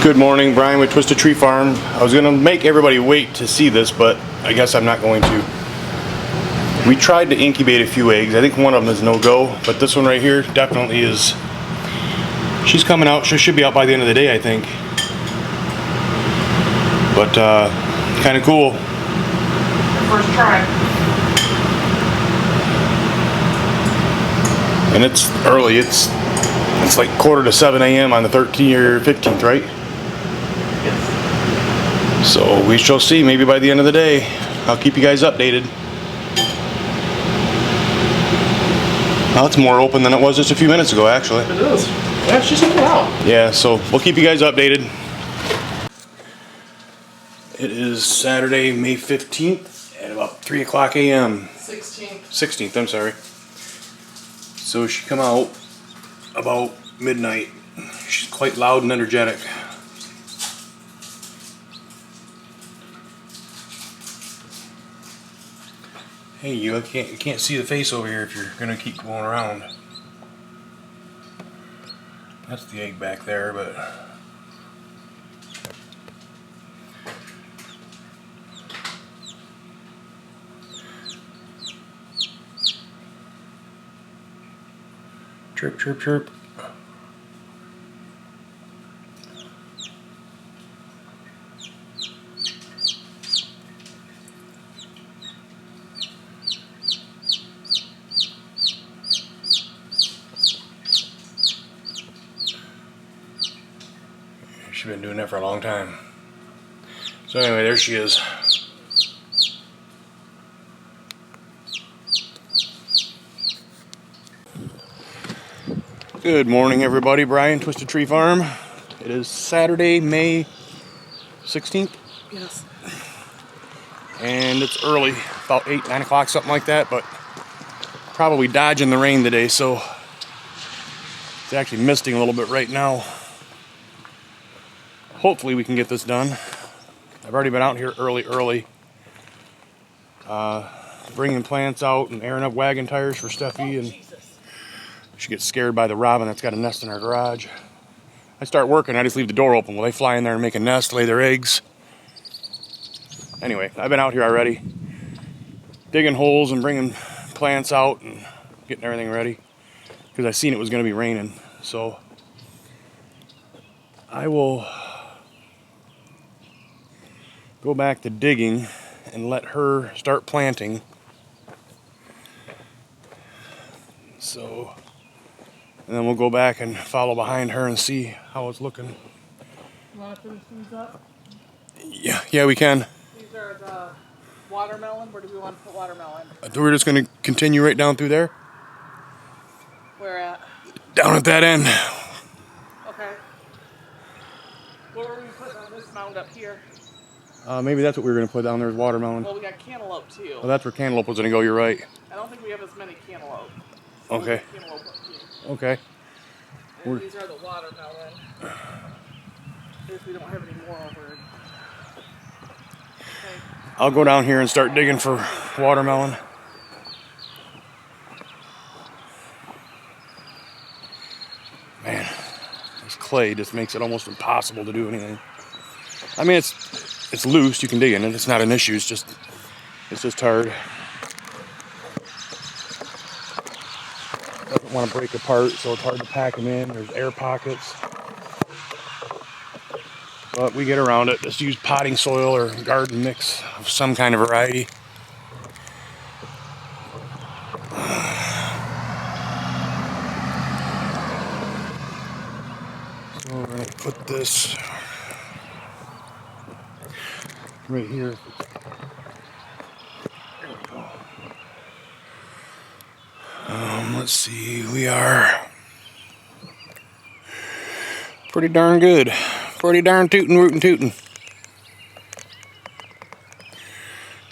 Good morning, Brian with Twisted Tree Farm. I was gonna make everybody wait to see this, but I guess I'm not going to. We tried to incubate a few eggs. I think one of them is no-go, but this one right here definitely is. She's coming out. She should be out by the end of the day, I think. But kind of cool. First try. And it's early. It's like 6:45 a.m. on the 13th or 15th, right? Yes. So we shall see. Maybe by the end of the day. I'll keep you guys updated. Well, it's more open than it was just a few minutes ago, actually. It is. Yeah, she's coming out. Yeah, so we'll keep you guys updated. It is Saturday, May 15th at about 3 o'clock a.m. 16th, I'm sorry. So she come out about midnight. She's quite loud and energetic. Hey, you can't see the face over here if you're gonna keep going around. That's the egg back there, but chirp, chirp, chirp. She's been doing that for a long time. So anyway, there she is. Good morning, everybody. Brian, Twisted Tree Farm. It is Saturday, May 16th. Yes. And it's early, about 8, 9 o'clock, something like that, but probably dodging the rain today, so it's actually misting a little bit right now. Hopefully we can get this done. I've already been out here early. Bringing plants out and airing up wagon tires for Steffi, and she gets scared by the robin that's got a nest in our garage. I start working, I just leave the door open. Well, they fly in there and make a nest, lay their eggs. Anyway, I've been out here already, digging holes and bringing plants out and getting everything ready, because I seen it was going to be raining. So I will go back to digging and let her start planting. So, and then we'll go back and follow behind her and see how it's looking. You want to finish these up? Yeah, we can. These are the watermelon. Where do we want to put watermelon? We're just going to continue right down through there. Where at? Down at that end. Okay. What were we putting on this mound up here? Maybe that's what we were going to put down there is watermelon. Well, we got cantaloupe too. Oh, that's where cantaloupe was going to go. You're right. I don't think we have as many cantaloupe. So Okay. we'll cantaloupe up here. Okay. And these are the watermelon. If we don't have any more over. Okay. I'll go down here and start digging for watermelon. Man, this clay just makes it almost impossible to do anything. I mean, it's loose. You can dig in it. It's not an issue. It's just hard. Doesn't want to break apart, so it's hard to pack them in. There's air pockets. But we get around it. Just use potting soil or garden mix of some kind of variety. So we're going to put this right here. There we go. Let's see. We are pretty darn good. Pretty darn tootin', rootin' tootin'.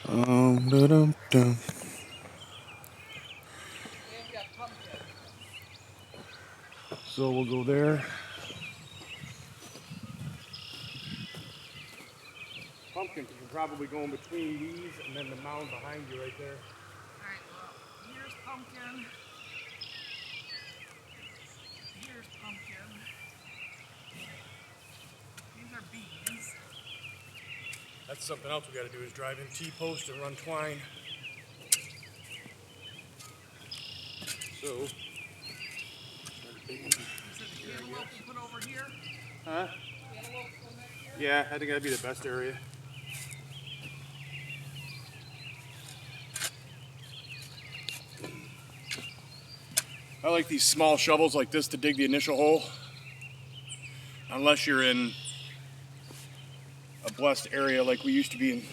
Dum. So we'll go there. Pumpkins are probably going between these and then the mound behind you right there. Alright, well, here's pumpkin. Here's pumpkin. These That's something else we got to do is drive in T-post and run twine. So, Cantaloupe we put over here? huh? Cantaloupe go next here? Yeah, I think that'd be the best area. I like these small shovels like this to dig the initial hole. Unless you're in a blessed area like we used to be in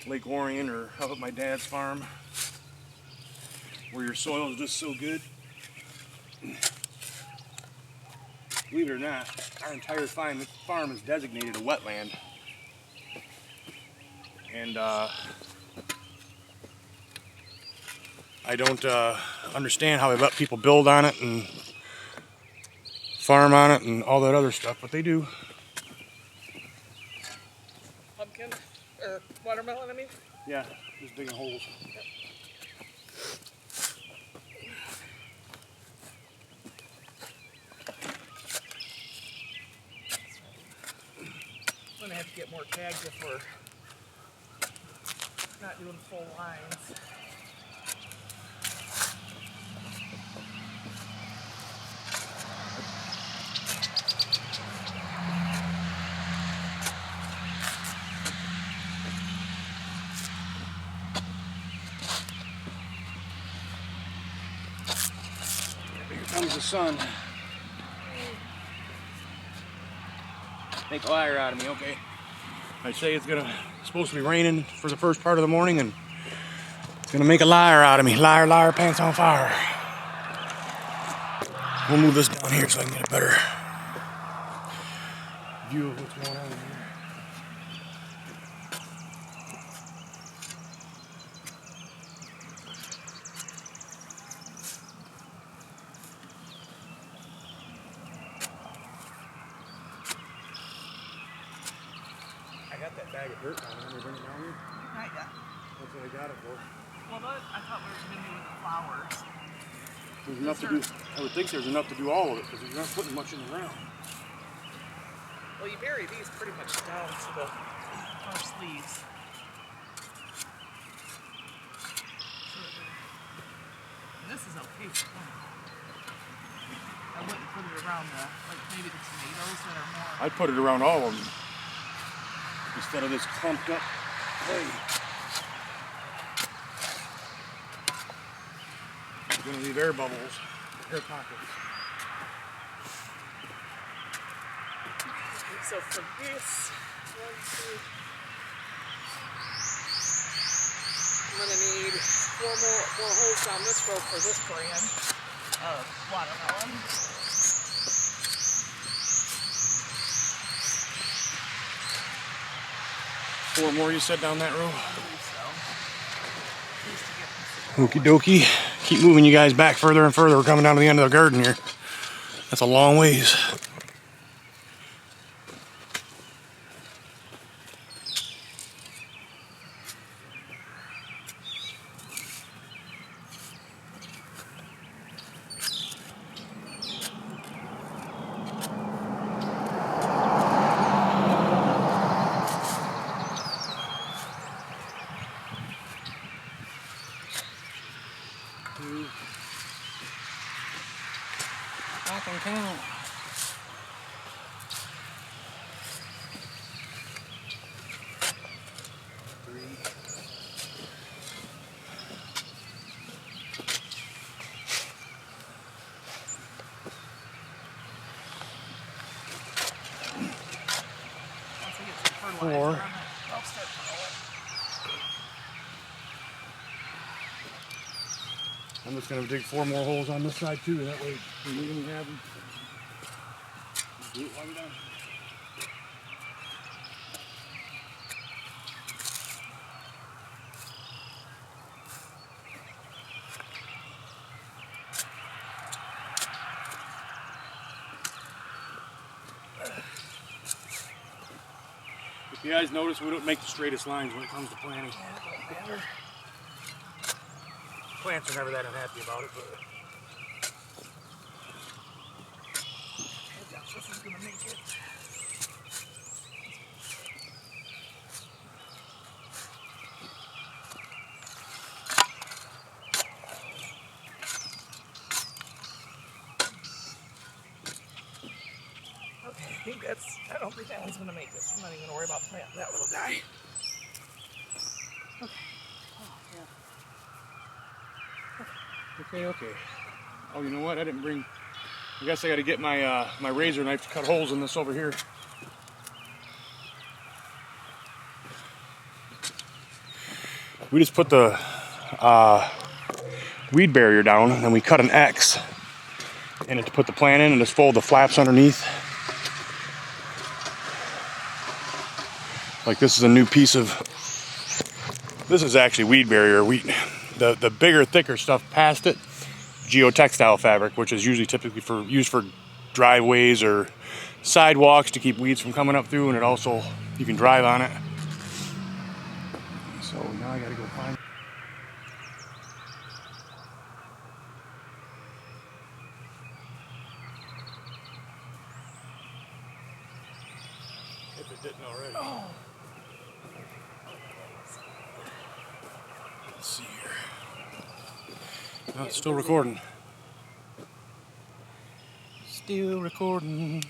Lake Orion or up at my dad's farm, where your soil is just so good. Believe it or not, our entire farm is designated a wetland. And I don't understand how they let people build on it and farm on it and all that other stuff, but they do. Pumpkin? Or watermelon, I mean? Yeah, just digging holes. Yep. I'm gonna have to get more tags if we're not doing full lines. Here comes the sun. Make a liar out of me, okay? I say it's supposed to be raining for the first part of the morning, and it's gonna make a liar out of me. Liar, liar, pants on fire. We'll move this down here so I can get a better view of what's going on in here. I got that bag of dirt down there. Let me bring it down here. Not yet. That's what I got it for. Well, I thought we were gonna do with the flowers. There's enough to do. I would think there's enough to do all of it because you're not putting much in the ground. Well, you bury these pretty much down to the first leaves. And this is okay for them. I wouldn't put it around like maybe the tomatoes that are more. I'd put it around all of them instead of this clumped up thing. You're gonna leave air bubbles, air pockets. So for this, I'm gonna need four holes down this row for this brand of watermelon. 4 more you said down that row? I believe so. Okie dokie. Keep moving you guys back further and further. We're coming down to the end of the garden here. That's a long ways. I can count. 3. 4. I'm just going to dig 4 more holes on this side too, that way we can have them. Do it while we're down. If you guys notice, we don't make the straightest lines when it comes to planting. Yeah, it don't matter. Plants are never that unhappy about it, but This is gonna make it. I don't think that one's gonna make it. I'm not even gonna worry about planting that little guy. Okay. Oh, yeah. Okay. Oh, you know what? I didn't bring. I guess I got to get my my razor knife to cut holes in this over here. We just put the weed barrier down, and then we cut an X in it to put the plant in, and just fold the flaps underneath. Like this is a new piece of. This is actually weed barrier. The bigger, thicker stuff past it, geotextile fabric, which is usually typically used for driveways or sidewalks to keep weeds from coming up through, and it also you can drive on it. So now I gotta go find. If it didn't already. Oh. Let's see here. No, it's still recording. Still recording.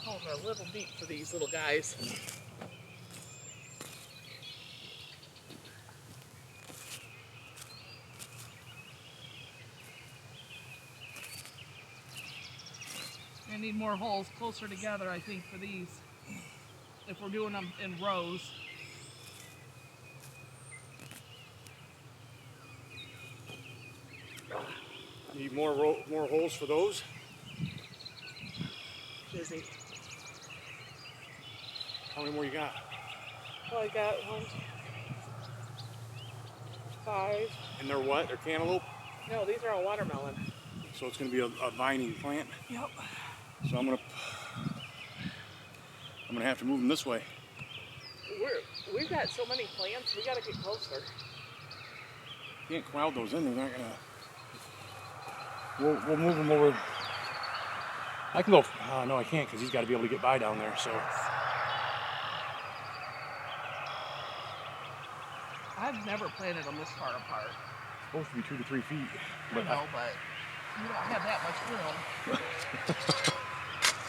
Oh, they're a little deep for these little guys. I need more holes closer together, I think, for these. If we're doing them in rows. Need more holes for those? Busy. How many more you got? Oh, I got 1, 2, 5. And they're what? They're cantaloupe? No, these are all watermelon. So it's going to be a vining plant. Yep. So I'm gonna have to move them this way. We've got so many plants, we gotta get closer. You can't crowd those in. They're not gonna. We'll move them over. I can go. No, I can't because he's got to be able to get by down there. So. I've never planted them this far apart. It's supposed to be 2 to 3 feet. I know, but you don't have that much room.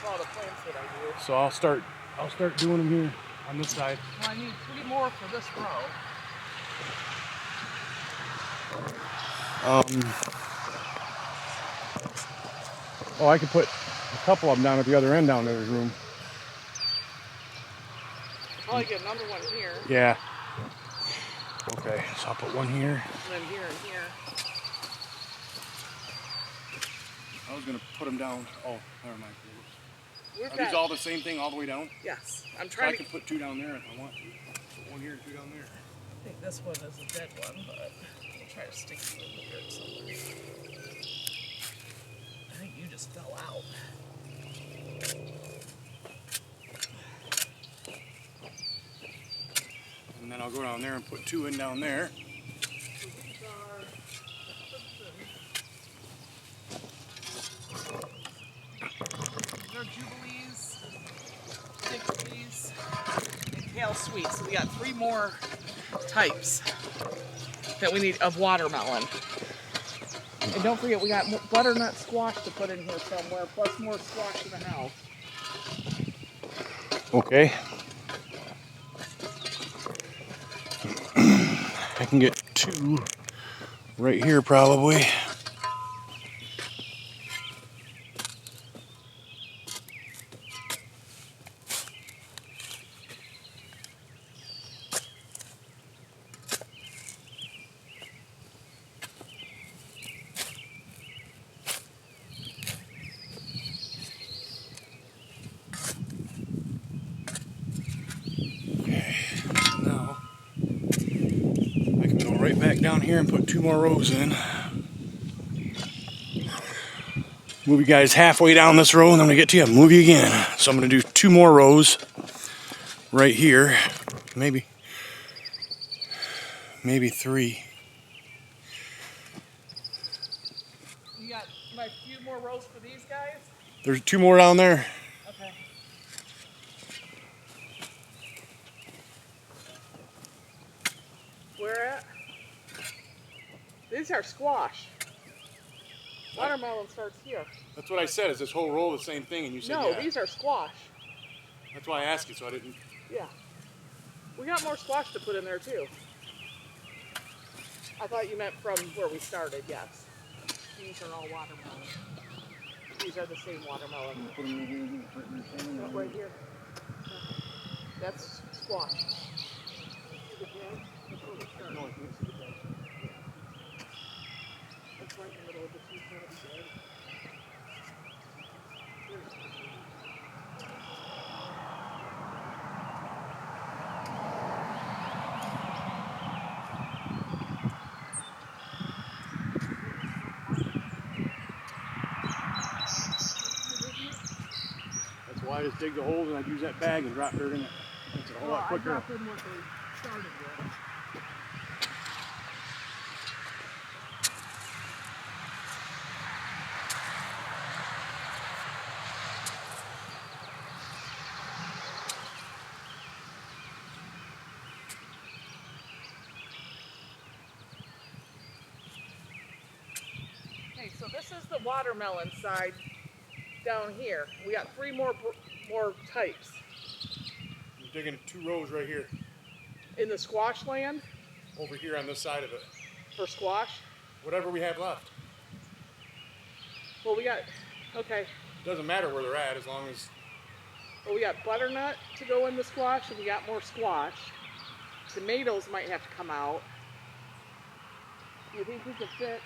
All the plants that I do. So I'll start doing them here on this side. Well, I need 3 more for this row. Oh, I could put a couple of them down at the other end down there. There's room. Oh, I get another one here. Yeah. Okay, so I'll put one here. And then here and here. I was gonna put them down. Oh, never mind. We've Are these all the same thing all the way down? Yes. I'm So trying I to... can put 2 down there if I want to. Put 1 here and 2 down there. I think this one is a dead one, but I'll try to stick you in here somewhere. I think you just fell out. And then I'll go down there and put 2 in down there. These are Jubilees, Dixies, and Kale Sweets. So we got 3 more types that we need of watermelon. And don't forget, we got butternut squash to put in here somewhere, plus more squash in the house. Okay. I can get 2 right here probably. Right back down here and put 2 more rows in. Move you guys halfway down this row and then when I get to you, I'll move you again. So I'm going to do 2 more rows right here. Maybe 3. You got my few more rows for these guys? There's 2 more down there. Okay. Where at? These are squash. Watermelon starts here. That's what I said. Is this whole row the same thing? And you said No, yeah. these are squash. That's why I asked you, so I didn't. Yeah. We got more squash to put in there too. I thought you meant from where we started, yes. These are all watermelon. These are the same watermelon. Right here. That's squash. That's right in the middle of the two plants. That's why I just dig the holes and I'd use that bag and drop dirt in it. Makes it a whole lot quicker. I dropped in what they started with. Okay, so this is the watermelon side down here. We got 3 more types. I'm digging 2 rows right here. In the squash land? Over here on this side of it. For squash? Whatever we have left. Well, we got, okay. Doesn't matter where they're at as long as. Well, we got butternut to go in the squash, and we got more squash. Tomatoes might have to come out. Do you think we could fit?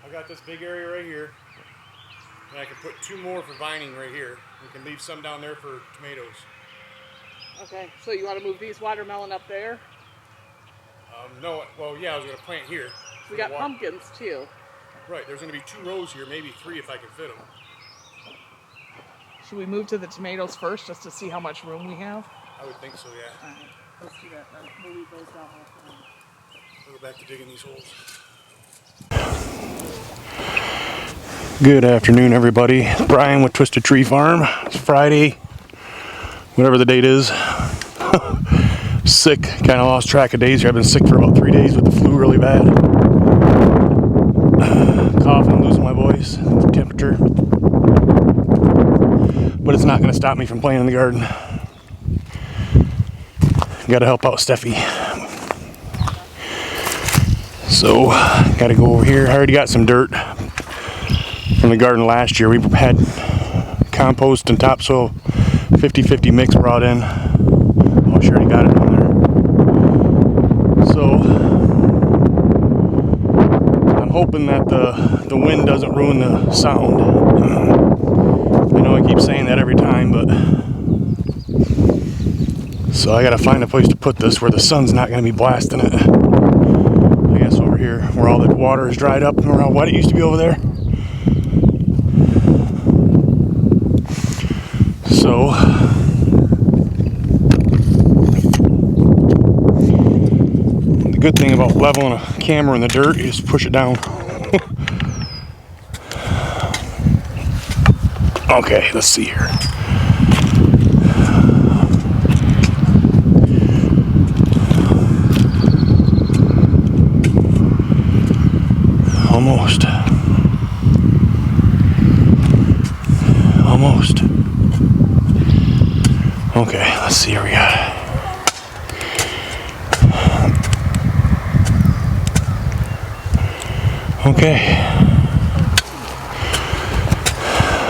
I got this big area right here. And I can put 2 more for vining right here. We can leave some down there for tomatoes. Okay, so you want to move these watermelon up there? No, well, yeah, I was going to plant here. We got pumpkins too. Right, there's going to be 2 rows here, maybe 3 if I can fit them. Should we move to the tomatoes first just to see how much room we have? I would think so, yeah. All right, let's do that then. We'll leave those down there. We'll go back to digging these holes. Good afternoon, everybody. It's Brian with Twisted Tree Farm. It's Friday, whatever the date is. Sick, kind of lost track of days here. I've been sick for about 3 days with the flu really bad. Coughing, losing my voice, temperature. But it's not going to stop me from playing in the garden. Got to help out Steffi. So, got to go over here. I already got some dirt from the garden last year. We had compost and topsoil 50-50 mix brought in. Oh, I already got it on there. So, I'm hoping that the wind doesn't ruin the sound. I know I keep saying that every time, but so I gotta find a place to put this where the sun's not gonna be blasting it. I guess over here where all the water is dried up. Remember how wet it used to be over there? So the good thing about leveling a camera in the dirt is push it down. Okay, let's see here. Almost. Almost. Okay, let's see here we got. Okay.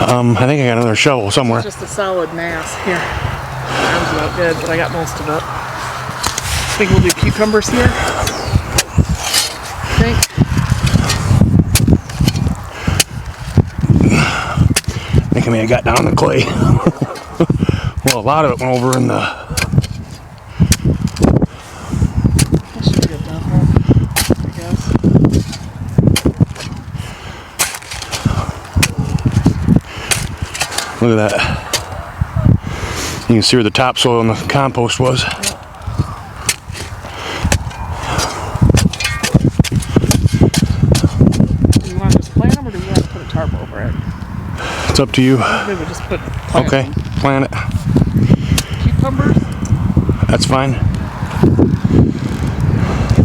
I think I got another shovel somewhere. It's just a solid mass here. That was about good, but I got most of it. I think we'll do cucumbers here. I think I may have got down the clay. Well, a lot of it went over in the. That should be good enough, I guess. Look at that. You can see where the topsoil and the compost was. It's up to you. Maybe we just put Okay, plant it. cucumbers. That's fine. It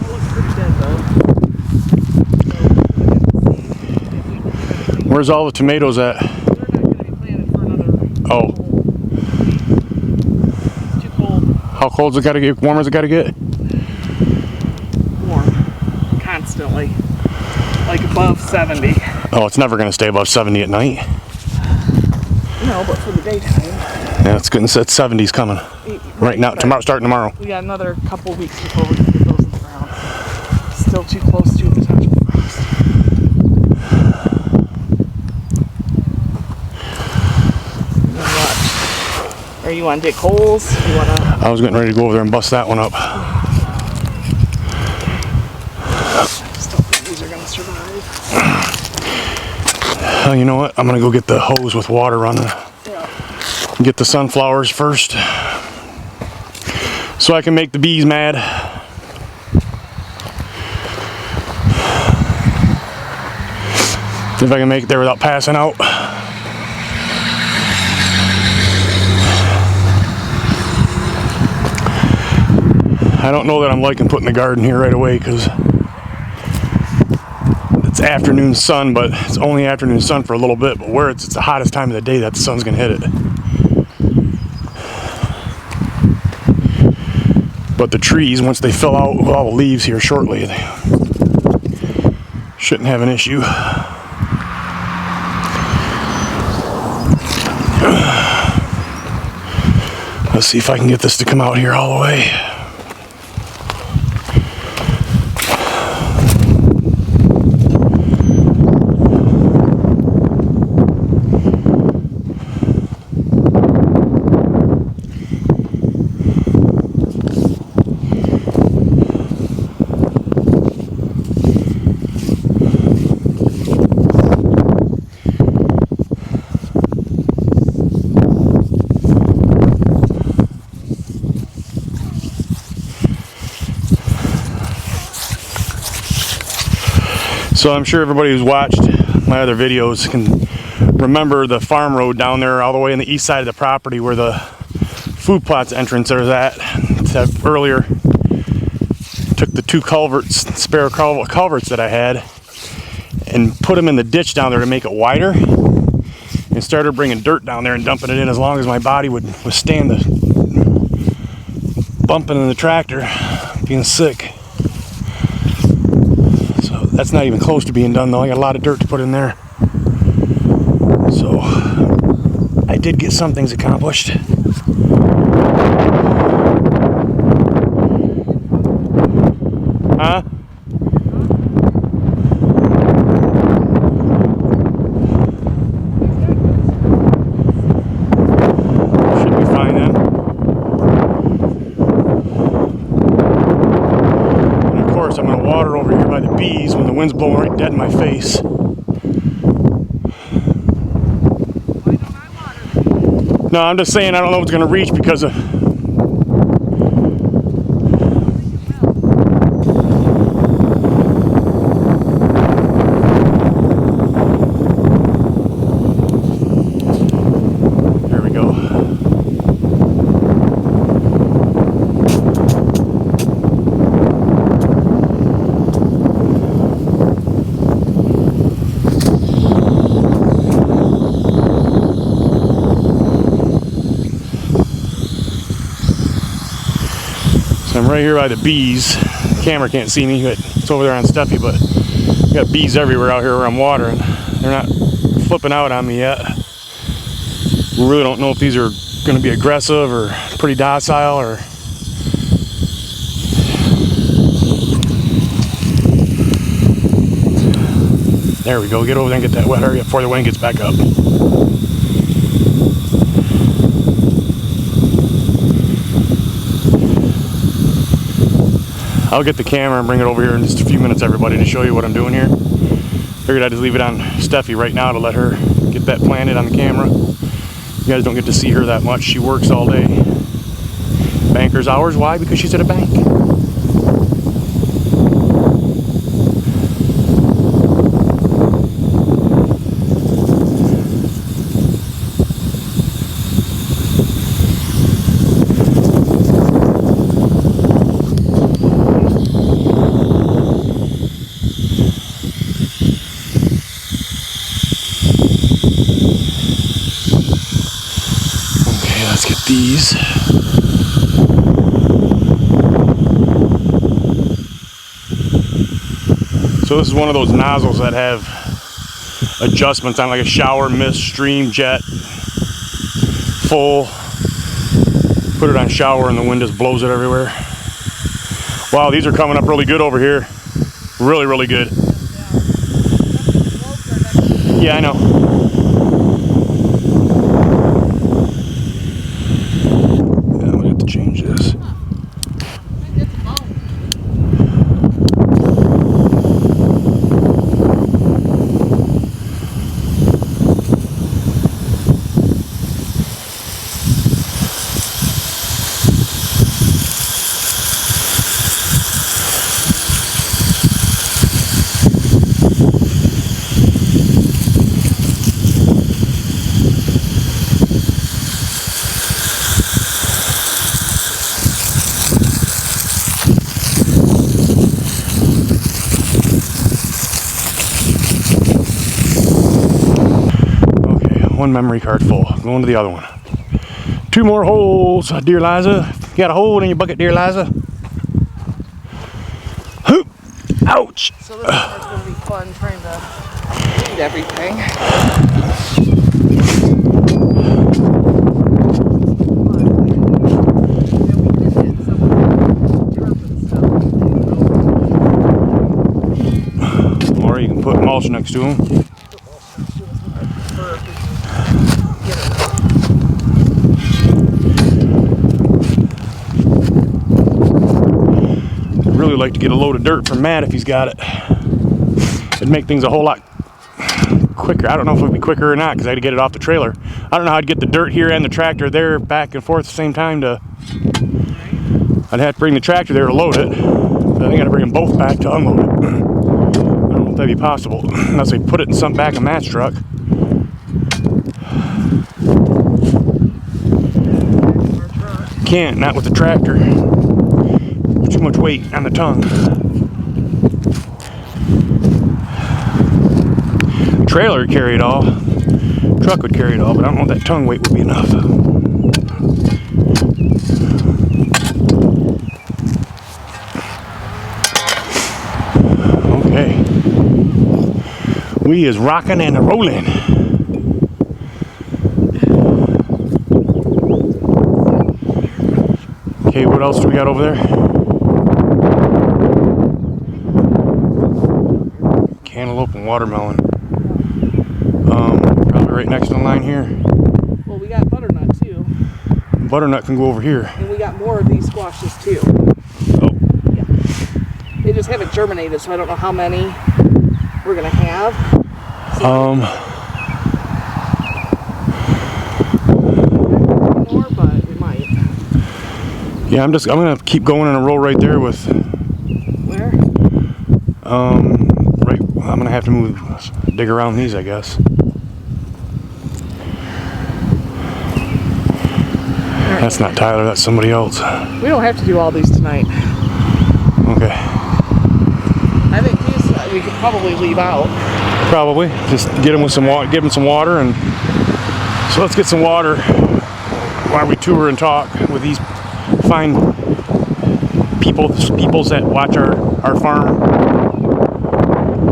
looks pretty dead though. Where's all the tomatoes at? They're not going to be planted for another. Oh. It's too cold. How cold's it got to get? Warmer's it got to get? Warm. Constantly. Like above 70. Oh, it's never going to stay above 70 at night. No, but for the daytime. Yeah, it's good. It's 70's coming. Right now, tomorrow, starting tomorrow. We got another couple weeks before we can get those in the ground. Still too close to a potential frost. What? Are you on dig holes? You wanna? I was getting ready to go over there and bust that one up. I just don't think these are gonna survive. You know what? I'm gonna go get the hose with water running. Yeah. Get the sunflowers first, so I can make the bees mad. See if I can make it there without passing out. I don't know that I'm liking putting the garden here right away because it's afternoon sun, but it's only afternoon sun for a little bit. But where it's the hottest time of the day that the sun's gonna hit it. But the trees, once they fill out with all the leaves here shortly, they shouldn't have an issue. Let's see if I can get this to come out here all the way. So I'm sure everybody who's watched my other videos can remember the farm road down there all the way on the east side of the property where the food plots entrance is at. Earlier took the two spare culverts that I had and put them in the ditch down there to make it wider, and started bringing dirt down there and dumping it in as long as my body would withstand the bumping in the tractor, being sick. That's not even close to being done though. I got a lot of dirt to put in there. So I did get some things accomplished. Huh? Should be fine then. And of course I'm going to water over here by the bees when the wind's blowing right dead in my face. No, I'm just saying I don't know if it's going to reach because of... There we go. I'm right here by the bees. The camera can't see me, but it's over there on Steffi, but I got bees everywhere out here where I'm watering. They're not flipping out on me yet. We really don't know if these are going to be aggressive or pretty docile or... There we go. Get over there and get that wet area before the wind gets back up. I'll get the camera and bring it over here in just a few minutes, everybody, to show you what I'm doing here. Figured I'd just leave it on Steffi right now to let her get that planted on the camera. You guys don't get to see her that much. She works all day. Banker's hours. Why? Because she's at a bank. So this is one of those nozzles that have adjustments on, like a shower, mist, stream, jet, full. Put it on shower and the wind just blows it everywhere. Wow, these are coming up really good over here. Really, really good. Yeah, I know. Yeah, I'm gonna have to change this. One memory card full. Going to the other one. 2 more holes, dear Liza. You got a hole in your bucket, dear Liza? Hoop! Ouch! So this part's going to be fun trying to eat everything. Or you can put mulch next to them. Really like to get a load of dirt from Matt if he's got it. It'd make things a whole lot quicker. I don't know if it would be quicker or not because I had to get it off the trailer. I don't know how I'd get the dirt here and the tractor there back and forth at the same time to... I'd have to bring the tractor there to load it. But I think I'd bring them both back to unload it. I don't know if that'd be possible unless they put it in some back of Matt's truck. Can't, not with the tractor. Too much weight on the tongue. The trailer would carry it all. Truck would carry it all, but I don't know if that tongue weight would be enough. Okay. We is rocking and rolling. Okay, what else do we got over there? Cantaloupe and watermelon. Probably right next to the line here. Well, we got butternut too. Butternut can go over here. And we got more of these squashes too. Oh. Yeah. They just haven't germinated, so I don't know how many we're gonna have. So more, but we might. Yeah, I'm gonna keep going in a row right there with. Where? Right. I'm gonna have to dig around these, I guess. That's not Tyler. That's somebody else. We don't have to do all these tonight. Okay. I think these we could probably leave out. Probably. Just get them with some water. Give them some water, and so let's get some water while we tour and talk with these fine peoples that watch our farm.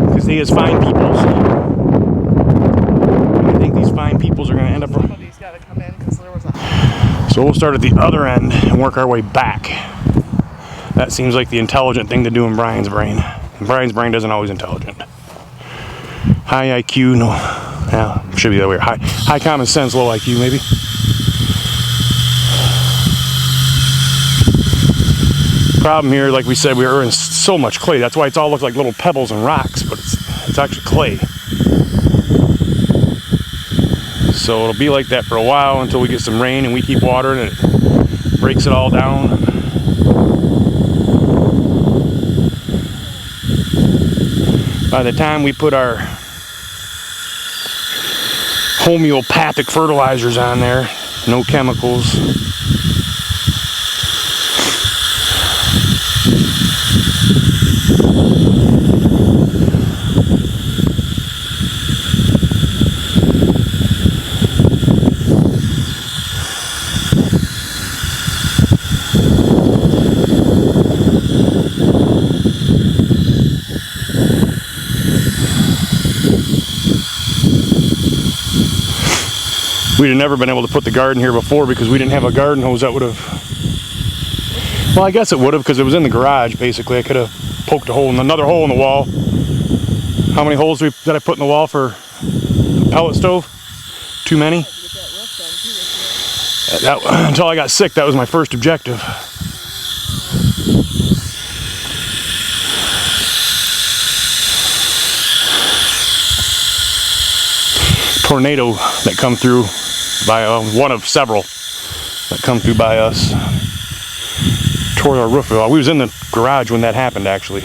Because they is fine peoples. I think these fine peoples are going to end up. Somebody's got to come in because there was a. So we'll start at the other end and work our way back. That seems like the intelligent thing to do in Brian's brain. And Brian's brain isn't always intelligent. High IQ, no. Yeah, should be that way. High common sense, low IQ, maybe. Problem here, like we said, we were in so much clay. That's why it's all looks like little pebbles and rocks, but it's actually clay. So it'll be like that for a while until we get some rain and we keep watering and it breaks it all down. By the time we put our homeopathic fertilizers on there, no chemicals, We'd have never been able to put the garden here before because we didn't have a garden hose that would have... Well, I guess it would have because it was in the garage, basically. I could have poked a hole in another hole in the wall. How many holes did I put in the wall for the pellet stove? Too many? Until I got sick, that was my first objective. Tornado that come through by one of several that come through by us tore our roof. We was in the garage when that happened, actually,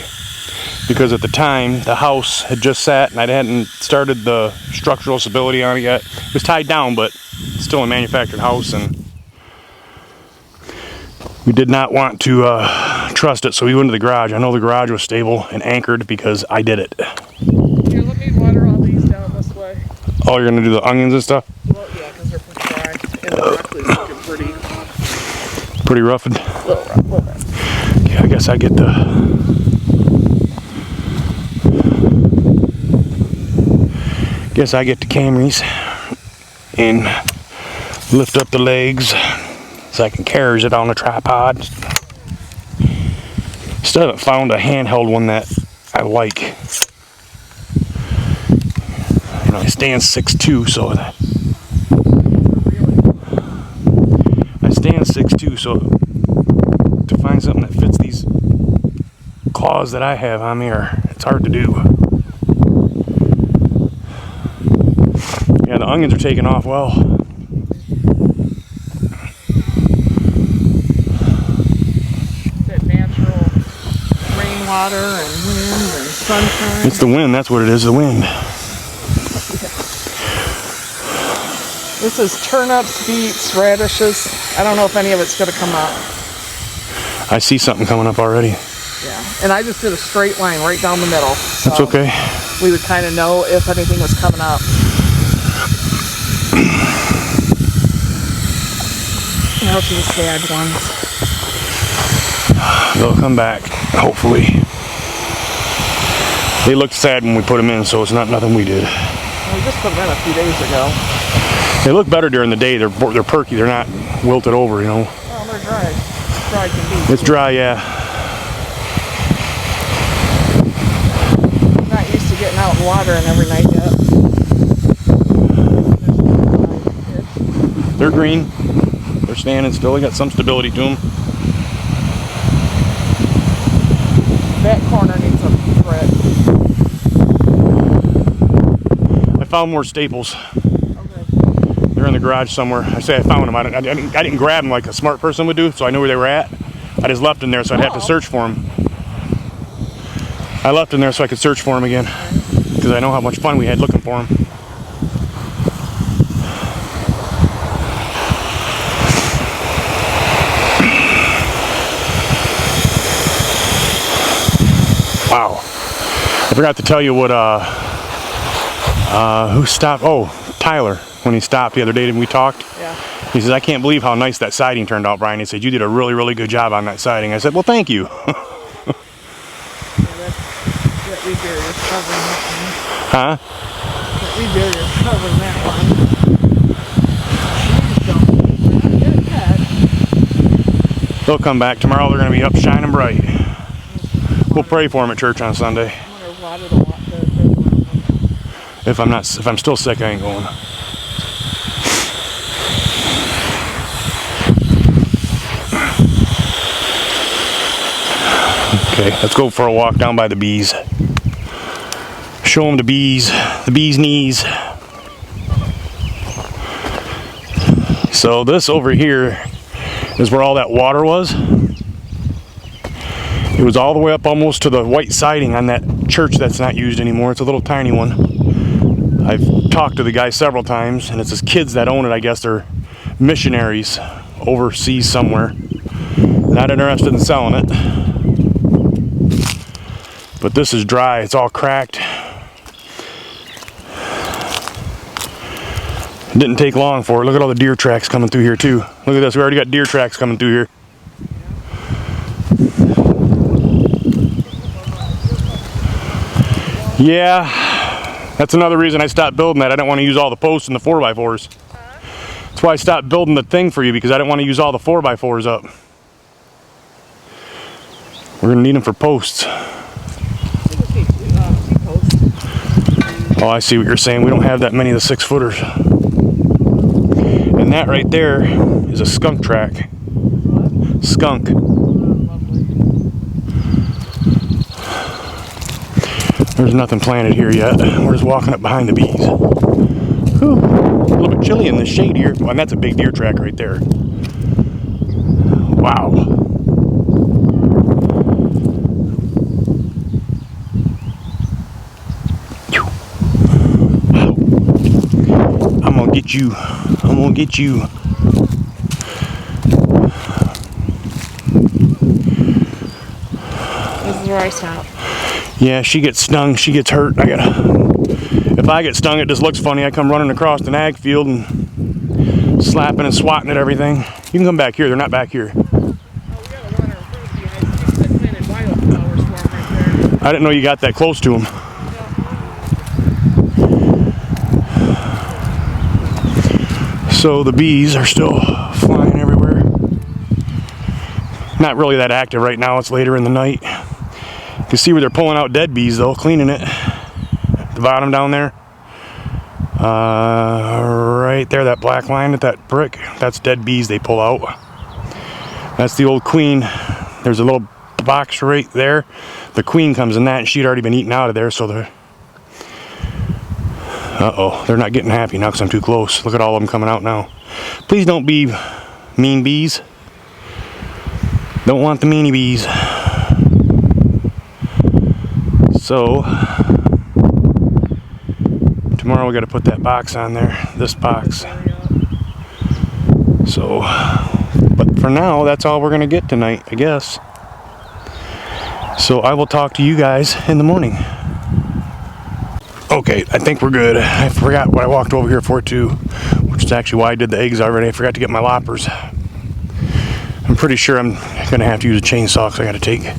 because at the time the house had just sat and I hadn't started the structural stability on it yet. It was tied down, but still a manufactured house, and we did not want to trust it, so we went to the garage. I know the garage was stable and anchored because I did it. Here, let me water all these down this way. Oh, you're gonna do the onions and stuff? Well, yeah, because they're pretty dry. And the broccoli's looking Pretty roughened? a little bit. Okay, I guess I get the... Guess I get the Camrys and lift up the legs so I can carry it on a tripod. Still haven't found a handheld one that I like. You know, I stand 6'2", so that I stand 6'2", so to find something that fits these claws that I have on me, it's hard to do. Yeah, the onions are taking off well. That natural rainwater and wind and sunshine. It's the wind, that's what it is, the wind. This is turnips, beets, radishes. I don't know if any of it's going to come up. I see something coming up already. Yeah, and I just did a straight line right down the middle. So That's okay. we would kind of know if anything was coming up. Now to the sad ones. They'll come back, hopefully. They looked sad when we put them in, so it's not nothing we did. Well, we just put them in a few days ago. They look better during the day. They're perky. They're not wilted over, you know. Oh, they're dry. Dry can be. It's dry, yeah. I'm not used to getting out and watering every night yet. They're green. They're standing still. They got some stability to them. That corner needs a thread. I found more staples. Okay. They're in the garage somewhere. I say I found them. I didn't grab them like a smart person would do, so I knew where they were at. I just left them there, so I'd have to search for them. I left them there so I could search for them again, because I know how much fun we had looking for them. Wow. I forgot to tell you what, who stopped? Oh, Tyler, when he stopped the other day and we talked. Yeah. He says, I can't believe how nice that siding turned out, Brian. He said, you did a really, really good job on that siding. I said, well, thank you. That weed barrier's covering that Huh? one. That weed barrier's covering that one. They'll come back. Tomorrow they're going to be up shining bright. We'll pray for them at church on Sunday. I'm gonna water the lot that around them. If I'm still sick, I ain't going. Okay, let's go for a walk down by the bees. Show them the bees knees. So this over here is where all that water was. It was all the way up almost to the white siding on that church that's not used anymore. It's a little tiny one. I've talked to the guy several times, and it's his kids that own it. I guess they're missionaries overseas somewhere. Not interested in selling it. But this is dry. It's all cracked. It didn't take long for it. Look at all the deer tracks coming through here too. Look at this. We already got deer tracks coming through here. Yeah, that's another reason I stopped building that. I didn't want to use all the posts and the 4x4s. That's why I stopped building the thing for you, because I didn't want to use all the 4x4s up. We're gonna need them for posts. Oh, I see what you're saying. We don't have that many of the 6-footers. And that right there is a skunk track. Skunk. There's nothing planted here yet. We're just walking up behind the bees. Whew. A little bit chilly in the shade here. Well, and that's a big deer track right there. Wow. Wow. I'm gonna get you. I'm gonna get you. This is where I stop. Yeah, she gets stung. She gets hurt. If I get stung, it just looks funny. I come running across an ag field and slapping and swatting at everything. You can come back here. They're not back here. I didn't know you got that close to them. So the bees are still flying everywhere. Not really that active right now. It's later in the night. You can see where they're pulling out dead bees though, cleaning it. At the bottom down there. Right there, that black line at that brick, that's dead bees they pull out. That's the old queen. There's a little box right there. The queen comes in that, and she'd already been eaten out of there, so they're... Uh-oh, they're not getting happy now because I'm too close. Look at all of them coming out now. Please don't be mean bees. Don't want the meanie bees. So, tomorrow we got to put that box on there, this box. So, but for now, that's all we're going to get tonight, I guess. So I will talk to you guys in the morning. Okay, I think we're good. I forgot what I walked over here for too, which is actually why I did the eggs already. I forgot to get my loppers. I'm pretty sure I'm going to have to use a chainsaw because I got to take a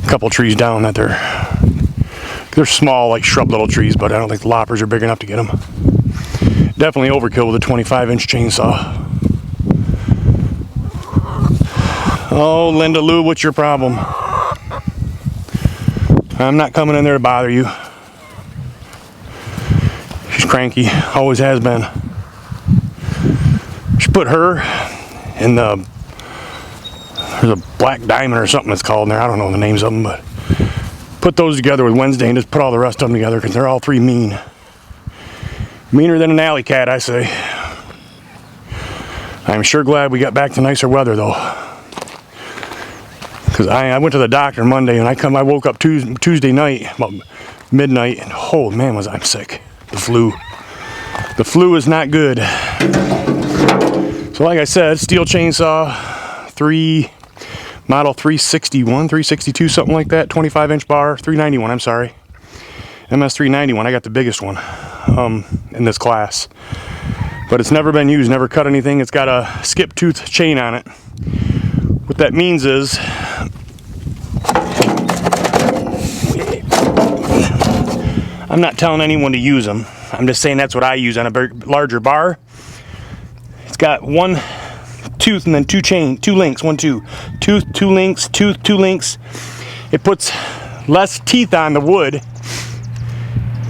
couple trees down that they're small, like shrub little trees, but I don't think the loppers are big enough to get them. Definitely overkill with a 25-inch chainsaw. Oh, Linda Lou, what's your problem? I'm not coming in there to bother you. She's cranky, always has been. She put her in the... There's a black diamond or something it's called in there. I don't know the names of them, but put those together with Wednesday and just put all the rest of them together because they're all three mean. Meaner than an alley cat, I say. I'm sure glad we got back to nicer weather though. Because I went to the doctor Monday and I woke up Tuesday night, about midnight, and oh man was I sick. The flu. The flu is not good. So like I said, steel chainsaw, model 361, 362, something like that, 25-inch bar, 391, I'm sorry. MS 391, I got the biggest one in this class. But it's never been used, never cut anything. It's got a skip tooth chain on it. What that means is, I'm not telling anyone to use them. I'm just saying that's what I use on a larger bar. It's got one tooth and then two links, tooth, two links. It puts less teeth on the wood,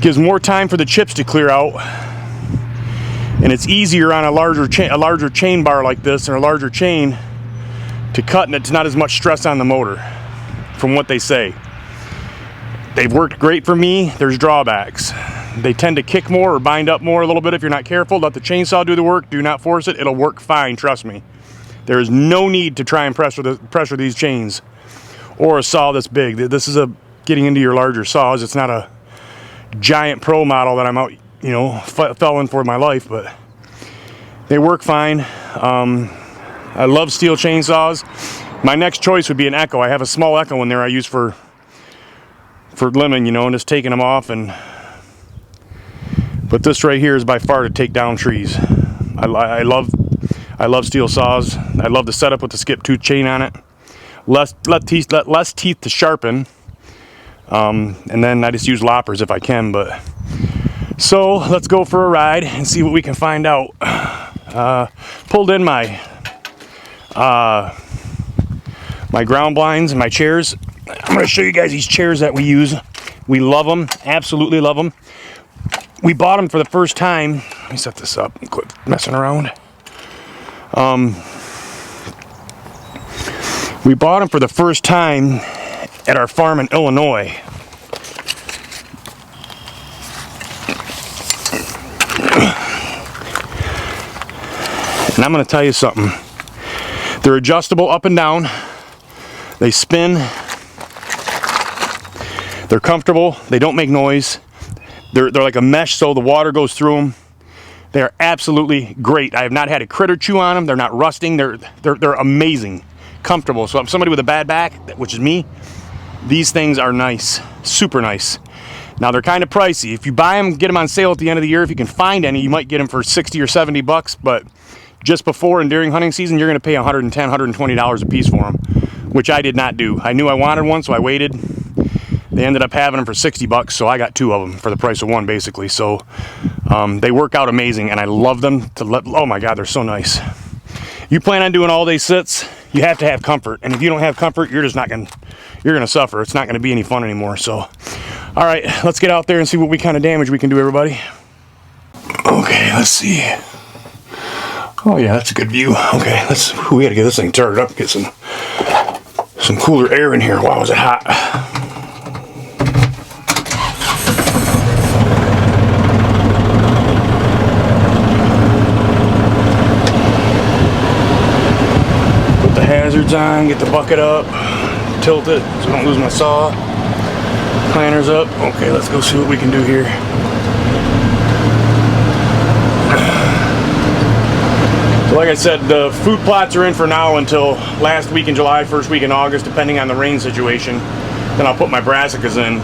gives more time for the chips to clear out, and it's easier on a larger chain bar like this and a larger chain to cut, and it's not as much stress on the motor, from what they say. They've worked great for me. There's drawbacks. They tend to kick more or bind up more a little bit if you're not careful. Let the chainsaw do the work. Do not force it. It'll work fine, trust me. There is no need to try and pressure these chains or a saw this big. This is getting into your larger saws. It's not a giant pro model that I'm out, fell in for my life, but they work fine. I love steel chainsaws. My next choice would be an Echo. I have a small Echo in there I use for limbing, and just taking them off. But this right here is by far to take down trees. I love steel saws. I love the setup with the skip tooth chain on it. Less teeth to sharpen. And then I just use loppers if I can, but So let's go for a ride and see what we can find out. Pulled in my my ground blinds and my chairs. I'm going to show you guys these chairs that we use. We love them, absolutely love them. We bought them for the first time. Let me set this up and quit messing around. We bought them for the first time at our farm in Illinois. And I'm going to tell you something. They're adjustable up and down. They spin. They're comfortable. They don't make noise. They're like a mesh, so the water goes through them. They are absolutely great. I have not had a critter chew on them. They're not rusting. They're amazing, comfortable. So if somebody with a bad back, which is me, these things are nice, super nice. Now they're kind of pricey. If you buy them, get them on sale at the end of the year. If you can find any, you might get them for 60 or 70 bucks. But just before and during hunting season, you're going to pay $110, $120 a piece for them, which I did not do. I knew I wanted one, so I waited. They ended up having them for 60 bucks, so I got 2 of them for the price of 1, basically. So they work out amazing, and I love them. Oh my God, they're so nice. You plan on doing all-day sits, you have to have comfort, and if you don't have comfort, you're gonna suffer. It's not gonna be any fun anymore. So, all right, let's get out there and see what kind of damage we can do, everybody. Okay, let's see. Oh yeah, that's a good view. Okay, we gotta get this thing started up, get some cooler air in here. Wow, is it hot? Hazards on, get the bucket up, tilt it so I don't lose my saw. Planters up. Okay, let's go see what we can do here. So like I said, the food plots are in for now until last week in July, first week in August, depending on the rain situation. Then I'll put my brassicas in.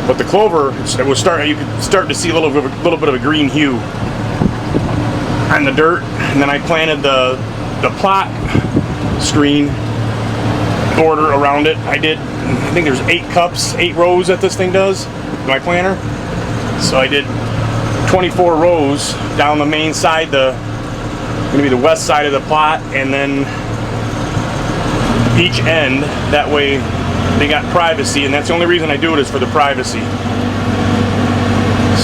But the clover, you can start to see a little bit of a green hue on the dirt. And then I planted the plot screen border around it. I think there's 8 rows that this thing does, my planter. So I did 24 rows down the main side, gonna be the west side of the plot, and then each end. That way they got privacy, and that's the only reason I do it is for the privacy.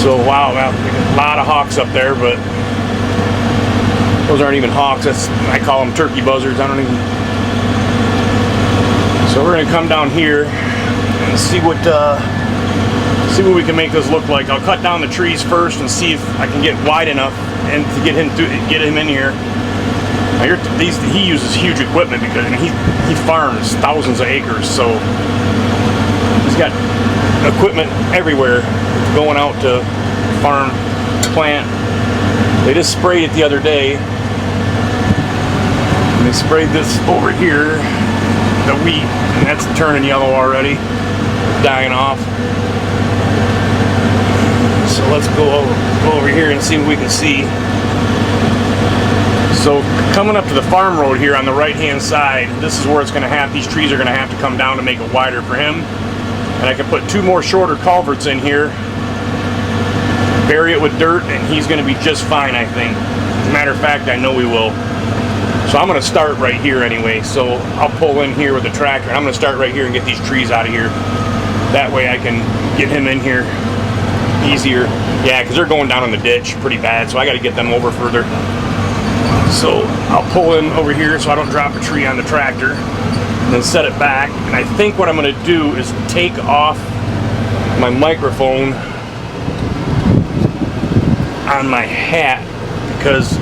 So wow, a lot of hawks up there, but those aren't even hawks. I call them turkey buzzards. I don't even. So we're gonna come down here and see what we can make this look like. I'll cut down the trees first and see if I can get wide enough and to get him in here. Now he uses huge equipment because he farms thousands of acres, so he's got equipment everywhere going out to farm, plant. They just sprayed it the other day. And they sprayed this over here, the wheat, and that's turning yellow already, dying off. So let's go over here and see what we can see. So coming up to the farm road here on the right hand side, this is where these trees are going to have to come down to make it wider for him. And I can put 2 more shorter culverts in here, bury it with dirt, and he's going to be just fine, I think. As a matter of fact, I know he will. So I'm going to start right here anyway. So I'll pull in here with the tractor. I'm going to start right here and get these trees out of here. That way I can get him in here easier. Yeah, because they're going down in the ditch pretty bad, so I got to get them over further. So I'll pull in over here so I don't drop a tree on the tractor, and then set it back. And I think what I'm going to do is take off my microphone on my hat because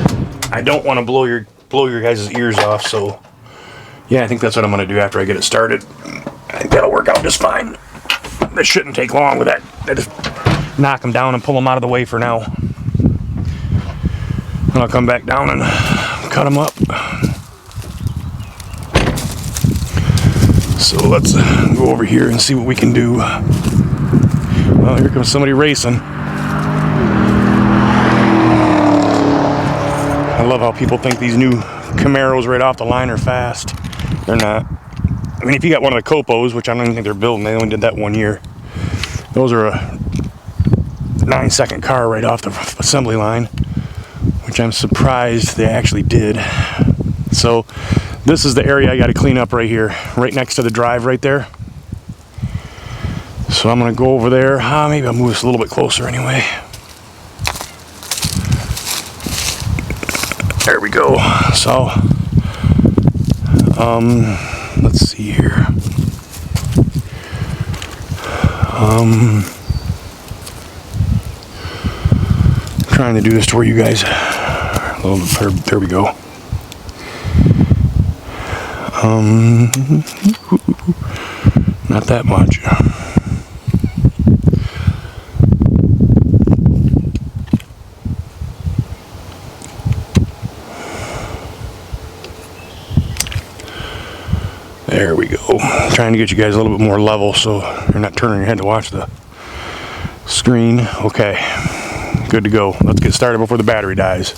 I don't want to blow your guys' ears off. So yeah, I think that's what I'm going to do after I get it started. I think that'll work out just fine. This shouldn't take long with that. I just knock them down and pull them out of the way for now. And I'll come back down and cut them up. So let's go over here and see what we can do. Well, here comes somebody racing. I love how people think these new Camaros right off the line are fast. They're not. I mean, if you got one of the Copos, which I don't even think they're building, they only did that 1 year. Those are 9-second car right off the assembly line, which I'm surprised they actually did. So this is the area I got to clean up right here, right next to the drive right there. So I'm going to go over there. Maybe I'll move this a little bit closer anyway. There we go. So, let's see here. Trying to do this to where you guys, there we go. Not that much. There we go. Trying to get you guys a little bit more level so you're not turning your head to watch the screen. Okay, good to go. Let's get started before the battery dies.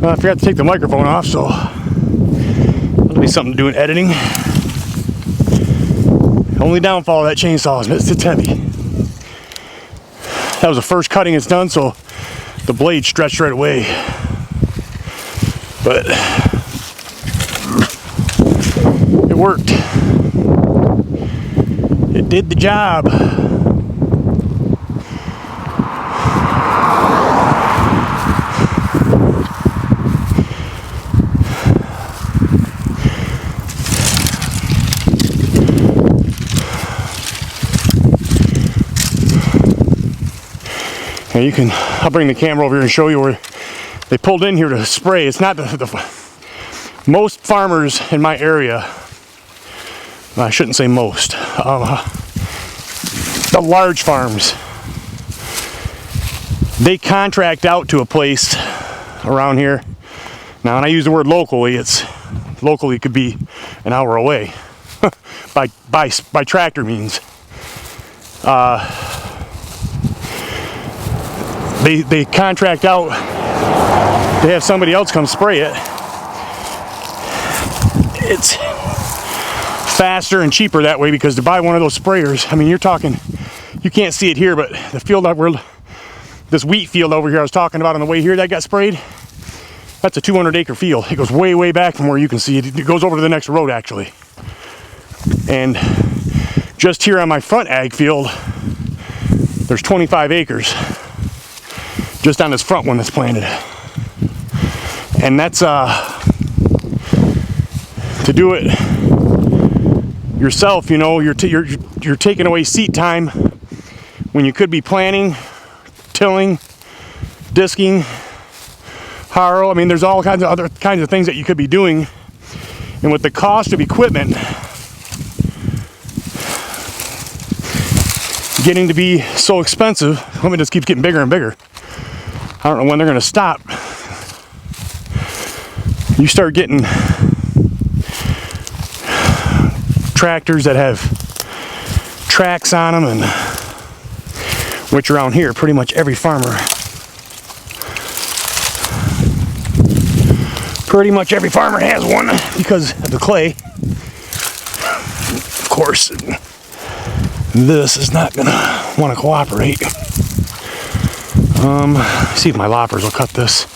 I forgot to take the microphone off, so that'll be something to do in editing. Only downfall of that chainsaw is it's heavy. That was the first cutting it's done, so the blade stretched right away. But it worked. It did the job. Now you can, I'll bring the camera over here and show you where they pulled in here to spray. It's not most farmers in my area, I shouldn't say most, the large farms, they contract out to a place around here. Now when I use the word locally, it could be an hour away by tractor means. They contract out, they have somebody else come spray it. It's faster and cheaper that way, because to buy one of those sprayers, I mean, you're talking, you can't see it here, but the field that this wheat field over here I was talking about on the way here that got sprayed, that's a 200-acre field. It goes way, way back from where you can see it. It goes over to the next road, actually. And just here on my front ag field, there's 25 acres. Just on this front one that's planted. And that's to do it yourself, you know, you're taking away seat time when you could be planting, tilling, disking, harrow. I mean, there's all kinds of other kinds of things that you could be doing. And with the cost of equipment getting to be so expensive, equipment just keeps getting bigger and bigger. I don't know when they're going to stop. You start getting tractors that have tracks on them, and which around here pretty much every farmer has one because of the clay. Of course, this is not gonna want to cooperate. See if my loppers will cut this.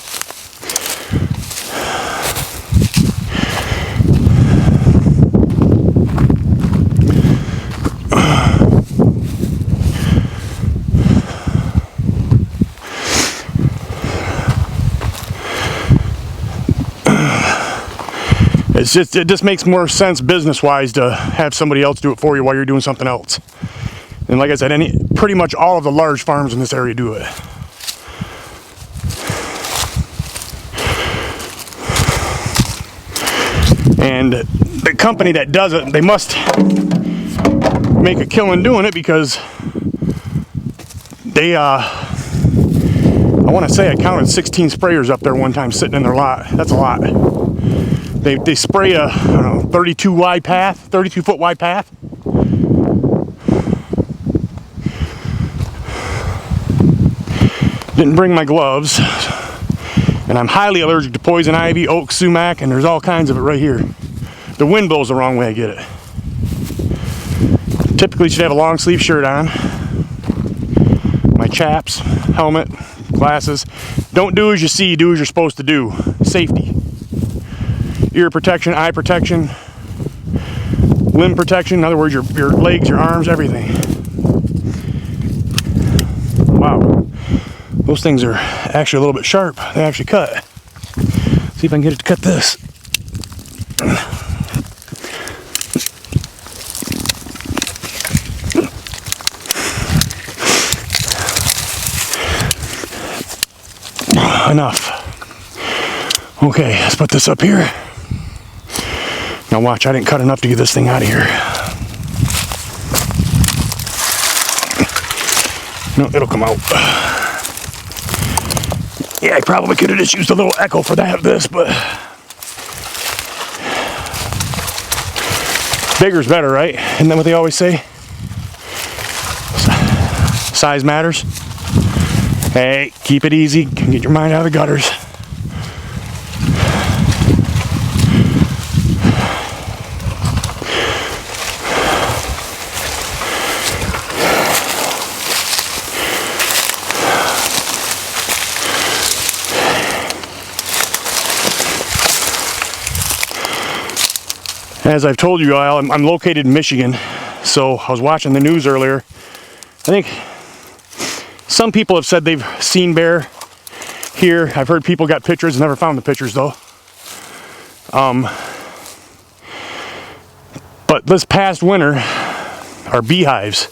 It just makes more sense business-wise to have somebody else do it for you while you're doing something else. And like I said, pretty much all of the large farms in this area do it. And the company that does it, they must make a killing doing it, because they, I want to say I counted 16 sprayers up there one time sitting in their lot. That's a lot. They spray a, I don't know, 32 foot wide path. Didn't bring my gloves, and I'm highly allergic to poison ivy, oak, sumac, and there's all kinds of it right here. The wind blows the wrong way I get it. Typically should have a long sleeve shirt on, my chaps, helmet, glasses. Don't do as you see, do as you're supposed to do. Safety. Ear protection, eye protection, limb protection, in other words, your legs, your arms, everything. Wow. Those things are actually a little bit sharp. They actually cut. See if I can get it to cut this. Enough. Okay, let's put this up here. Now watch, I didn't cut enough to get this thing out of here. No, it'll come out. Yeah, I probably could have just used a little echo for this, but bigger's better, right? Isn't that what they always say? Size matters. Hey, keep it easy. Get your mind out of the gutters. As I've told you all, I'm located in Michigan, so I was watching the news earlier. I think some people have said they've seen bear here. I've heard people got pictures, never found the pictures though. But this past winter, our beehives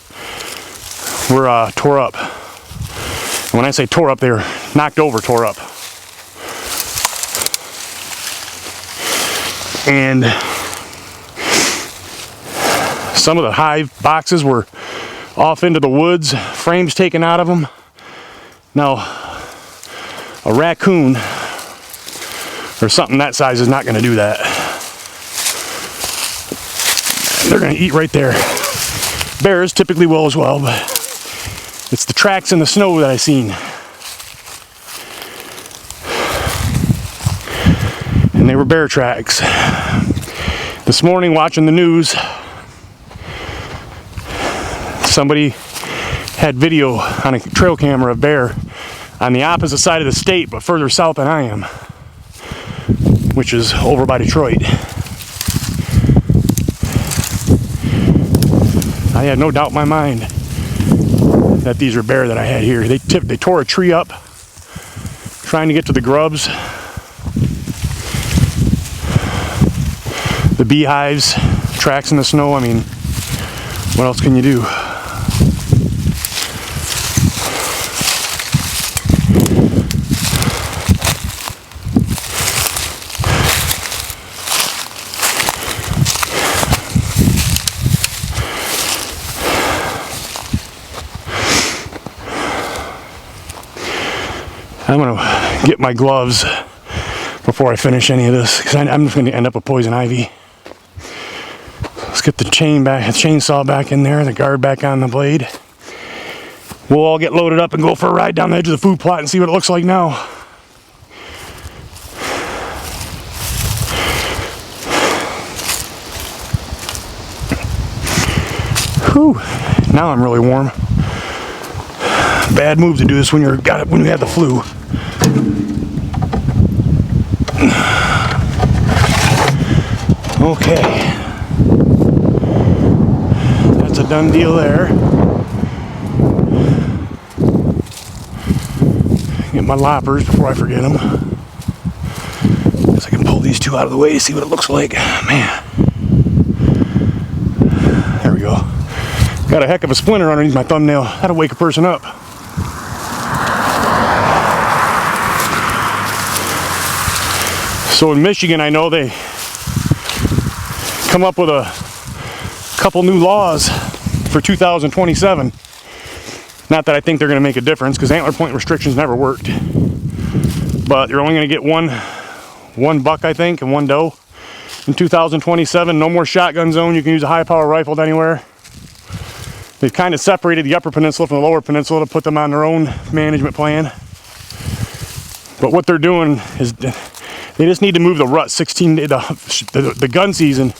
were tore up. And when I say tore up, they were knocked over, tore up. And some of the hive boxes were off into the woods, frames taken out of them. Now, a raccoon or something that size is not going to do that. They're going to eat right there. Bears typically will as well, but it's the tracks in the snow that I've seen. And they were bear tracks. This morning watching the news, somebody had video on a trail camera of bear on the opposite side of the state, but further south than I am, which is over by Detroit. I had no doubt in my mind that these are bear that I had here. They tore a tree up trying to get to the grubs. the beehives, tracks in the snow. I mean, what else can you do? I'm gonna get my gloves before I finish any of this, because I'm just gonna end up with poison ivy. Let's get the chainsaw back in there, the guard back on the blade. We'll all get loaded up and go for a ride down the edge of the food plot and see what it looks like now. Whew, now I'm really warm. Bad move to do this when you have the flu. Okay, that's a done deal there. Get my loppers before I forget them. Guess I can pull these two out of the way to see what it looks like. Man, there we go. Got a heck of a splinter underneath my thumbnail. That'll wake a person up. So in Michigan, I know they come up with a couple new laws for 2027. Not that I think they're going to make a difference, because antler point restrictions never worked. But you're only going to get one buck, I think, and one doe in 2027. No more shotgun zone. You can use a high power rifle anywhere. They've kind of separated the upper peninsula from the lower peninsula to put them on their own management plan. But what they're doing is they just need to move the rut the gun season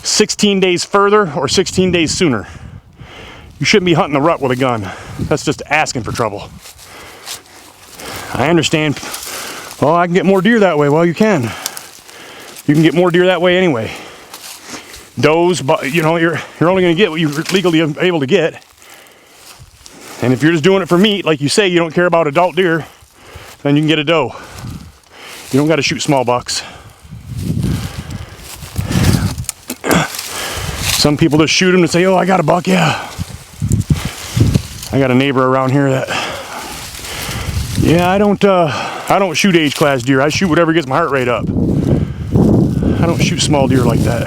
16 days further or 16 days sooner. You shouldn't be hunting the rut with a gun. That's just asking for trouble. I understand. Well, I can get more deer that way. Well, you can. You can get more deer that way anyway. Does, but you know, you're only going to get what you're legally able to get. And if you're just doing it for meat, like you say, you don't care about adult deer, then you can get a doe. You don't got to shoot small bucks. Some people just shoot them and say, "Oh, I got a buck." Yeah. I got a neighbor around here that, yeah, I don't shoot age class deer. I shoot whatever gets my heart rate up. I don't shoot small deer like that.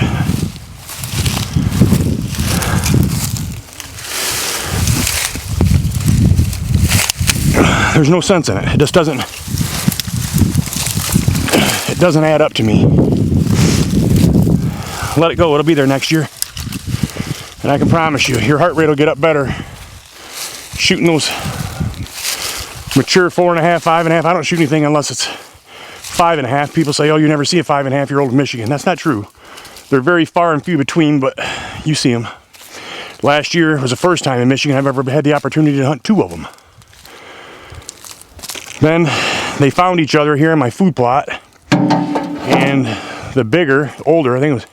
There's no sense in it. It just doesn't add up to me. Let it go. It'll be there next year. And I can promise you, your heart rate will get up better shooting those mature 4.5, 5.5. I don't shoot anything unless it's 5.5. People say, "Oh, you never see a 5.5-year-old in Michigan." That's not true. They're very far and few between, but you see them. Last year was the first time in Michigan I've ever had the opportunity to hunt 2 of them. Then they found each other here in my food plot, and the bigger, older, I think it was,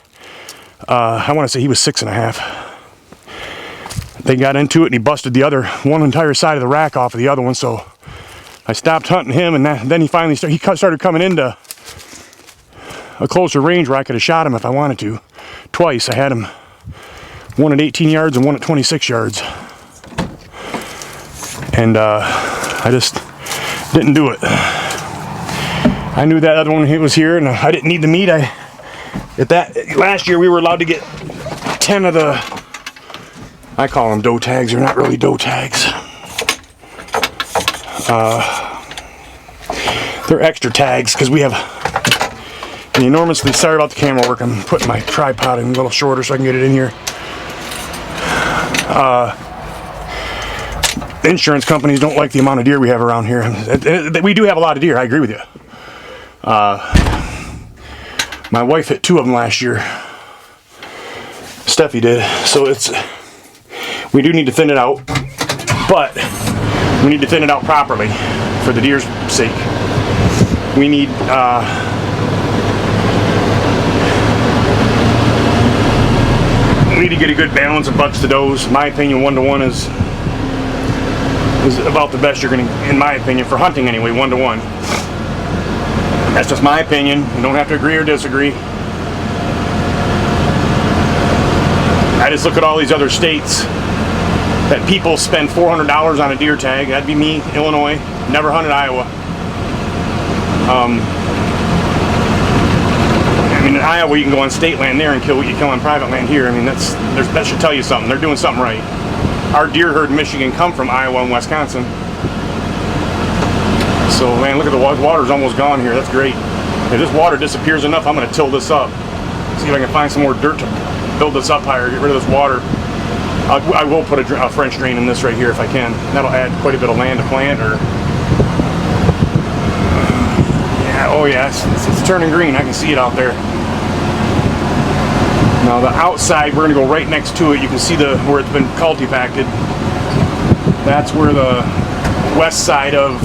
I want to say he was 6.5. They got into it and he busted one entire side of the rack off of the other one, so I stopped hunting him, and then he finally started coming into a closer range where I could have shot him if I wanted to. Twice. I had him, one at 18 yards and one at 26 yards. And I just didn't do it. I knew that other one was here, and I didn't need the meat. Last year we were allowed to get 10 of the, I call them doe tags. They're not really doe tags. They're extra tags because we have an enormously, sorry about the camera work, I'm putting my tripod in a little shorter so I can get it in here. Insurance companies don't like the amount of deer we have around here. We do have a lot of deer, I agree with you. My wife hit 2 of them last year. Steffi did. So we do need to thin it out, but we need to thin it out properly for the deer's sake. We need to get a good balance of bucks to does. In my opinion, 1-to-1 is about the best you're gonna, in my opinion, for hunting anyway, 1-to-1. That's just my opinion. You don't have to agree or disagree. I just look at all these other states that people spend $400 on a deer tag. That'd be me, Illinois. Never hunted Iowa. I mean, in Iowa, you can go on state land there and kill what you kill on private land here. I mean, that should tell you something. They're doing something right. Our deer herd in Michigan come from Iowa and Wisconsin. So, man, look at the water's almost gone here. That's great. If this water disappears enough, I'm going to till this up. See if I can find some more dirt to build this up higher, get rid of this water. I will put a French drain in this right here if I can. That'll add quite a bit of land to plant. Or yeah, oh yeah, it's turning green. I can see it out there. Now the outside, we're gonna go right next to it. You can see where it's been cultivated. That's where the west side of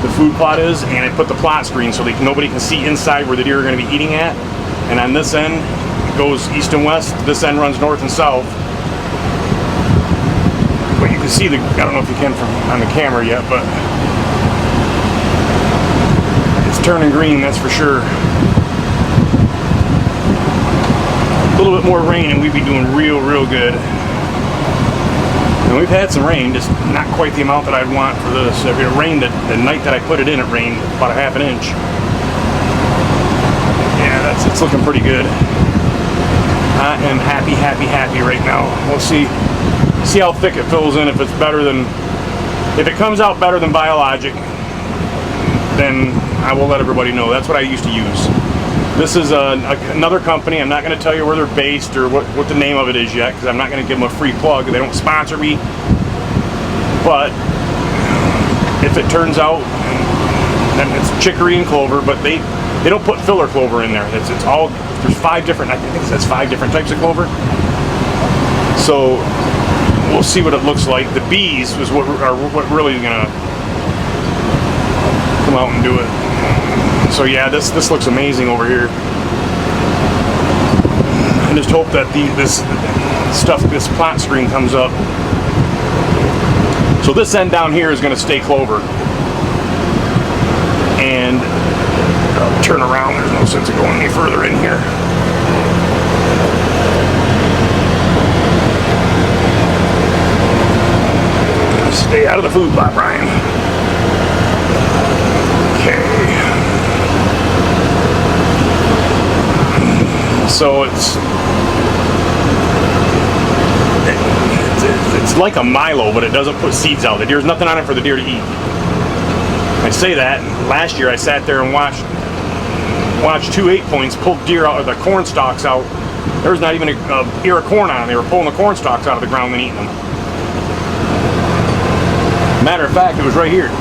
the food plot is, and I put the plot screen so nobody can see inside where the deer are going to be eating at. And on this end, it goes east and west. This end runs north and south. But you can see I don't know if you can on the camera yet, but it's turning green, that's for sure. A little bit more rain and we'd be doing real good. And we've had some rain, just not quite the amount that I'd want for this. If it rained the night that I put it in, it rained about a ½ inch. Yeah, it's looking pretty good. I am happy right now. We'll see how thick it fills in. If it comes out better than biologic, then I will let everybody know. That's what I used to use. This is another company. I'm not going to tell you where they're based or what the name of it is yet, because I'm not going to give them a free plug. They don't sponsor me. But if it turns out, then it's chicory and clover, but they don't put filler clover in there. It's all, there's 5 different, I think it says 5 different types of clover. So we'll see what it looks like. The bees is what really is going to come out and do it. So yeah, this looks amazing over here. I just hope that this plot screen comes up. So this end down here is going to stay clover. And I'll turn around, there's no sense of going any further in here. Stay out of the food plot, Brian. Okay. So it's like a Milo, but it doesn't put seeds out. There's nothing on it for the deer to eat. I say that. Last year I sat there and watched 2 8-points pull deer out of the corn stalks out. There was not even a ear of corn on them. They were pulling the corn stalks out of the ground and eating them. Matter of fact, it was right here.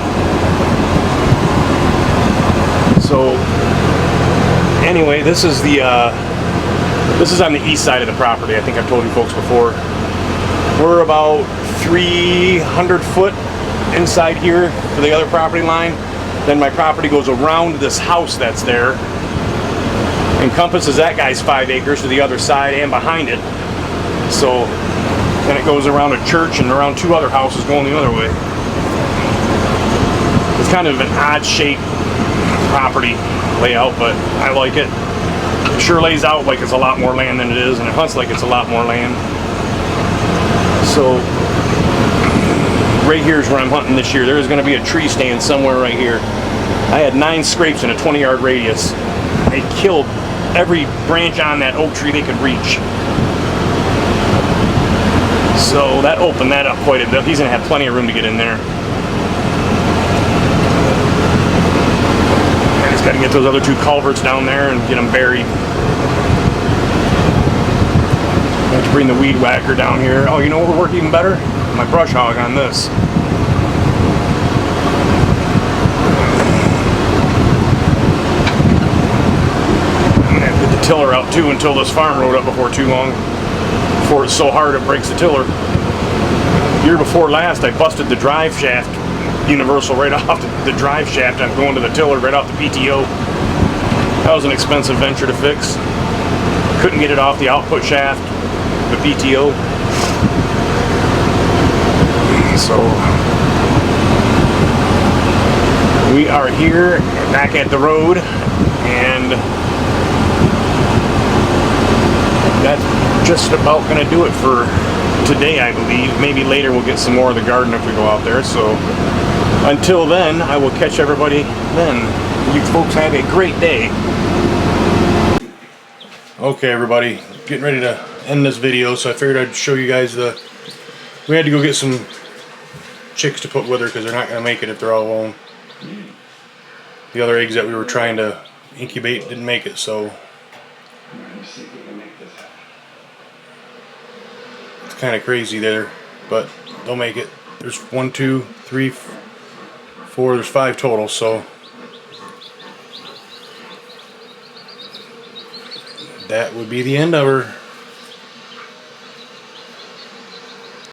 So anyway, this is on the east side of the property. I think I've told you folks before. We're about 300 foot inside here to the other property line. Then my property goes around this house that's there, encompasses that guy's 5 acres to the other side and behind it. So then it goes around a church and around 2 other houses going the other way. It's kind of an odd shaped property layout, but I like it. It sure lays out like it's a lot more land than it is, and it hunts like it's a lot more land. So right here is where I'm hunting this year. There is going to be a tree stand somewhere right here. I had 9 scrapes in a 20-yard radius. They killed every branch on that oak tree they could reach. So that opened that up quite a bit. He's going to have plenty of room to get in there. I just got to get those other 2 culverts down there and get them buried. I have to bring the weed whacker down here. Oh, you know what would work even better? My brush hog on this. I'm gonna have to get the tiller out too until this farm rode up before too long. Before it's so hard it breaks the tiller. Year before last, I busted the drive shaft universal right off the drive shaft. I'm going to the tiller right off the PTO. That was an expensive venture to fix. Couldn't get it off the output shaft, the PTO. So we are here back at the road, and that's just about gonna do it for today, I believe. Maybe later we'll get some more of the garden if we go out there. So until then, I will catch everybody then. You folks have a great day. Okay, everybody, getting ready to end this video, so I figured I'd show you guys we had to go get some chicks to put with her because they're not gonna make it if they're all alone. The other eggs that we were trying to incubate didn't make it, so it's kind of crazy there, but they'll make it. There's 1, 2, 3, 4, there's 5 total, so that would be the end of her.